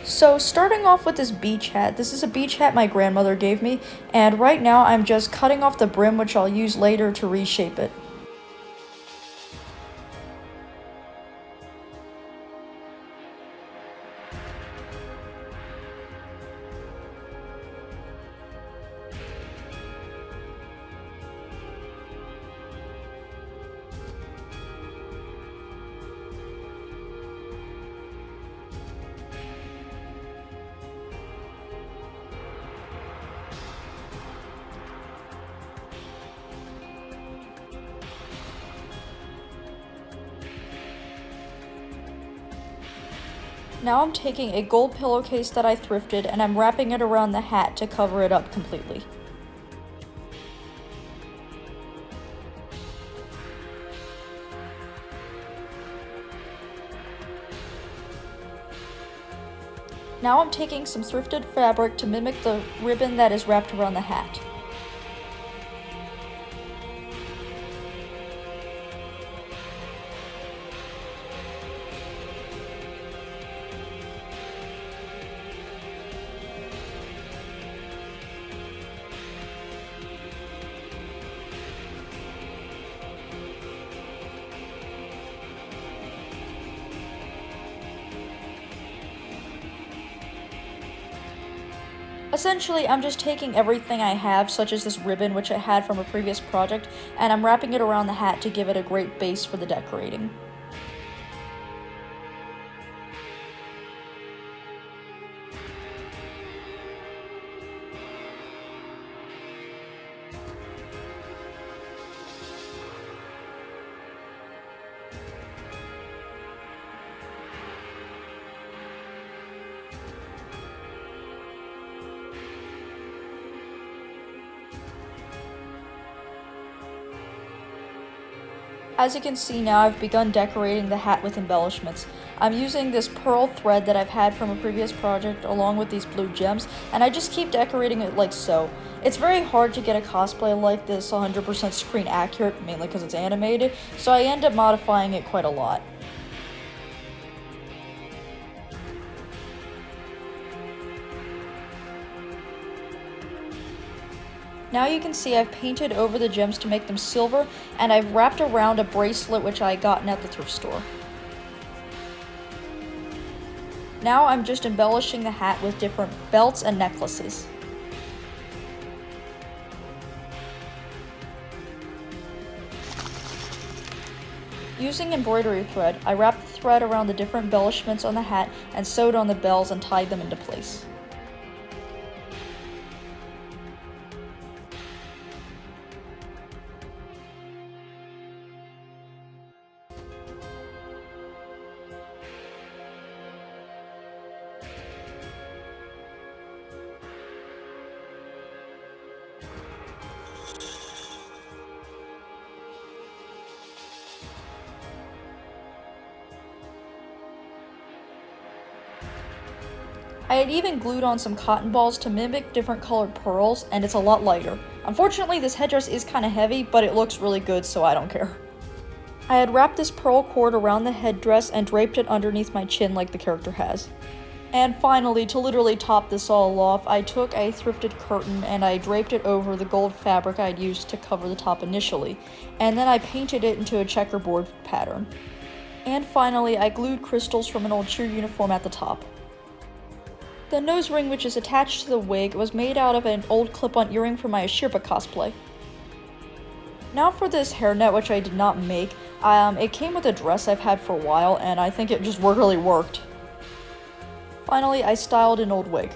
So starting off with this beach hat, this is a beach hat my grandmother gave me, and right now I'm just cutting off the brim, which I'll use later to reshape it. Now I'm taking a gold pillowcase that I thrifted and I'm wrapping it around the hat to cover it up completely. Now I'm taking some thrifted fabric to mimic the ribbon that is wrapped around the hat. Essentially, I'm just taking everything I have, such as this ribbon which I had from a previous project, and I'm wrapping it around the hat to give it a great base for the decorating. As you can see now, I've begun decorating the hat with embellishments. I'm using this pearl thread that I've had from a previous project along with these blue gems, and I just keep decorating it like so. It's very hard to get a cosplay like this 100% screen accurate, mainly because it's animated, so I end up modifying it quite a lot. Now you can see I've painted over the gems to make them silver, and I've wrapped around a bracelet which I gotten at the thrift store. Now I'm just embellishing the hat with different belts and necklaces. Using embroidery thread, I wrapped the thread around the different embellishments on the hat and sewed on the bells and tied them into place. I had even glued on some cotton balls to mimic different colored pearls, and it's a lot lighter. Unfortunately, this headdress is kinda heavy, but it looks really good, so I don't care. I had wrapped this pearl cord around the headdress and draped it underneath my chin like the character has. And finally, to literally top this all off, I took a thrifted curtain and I draped it over the gold fabric I'd used to cover the top initially, and then I painted it into a checkerboard pattern. And finally, I glued crystals from an old cheer uniform at the top. The nose ring, which is attached to the wig, was made out of an old clip-on earring from my Jibaro Cosplay. Now for this hairnet, which I did not make, it came with a dress I've had for a while, and I think it just really worked. Finally, I styled an old wig.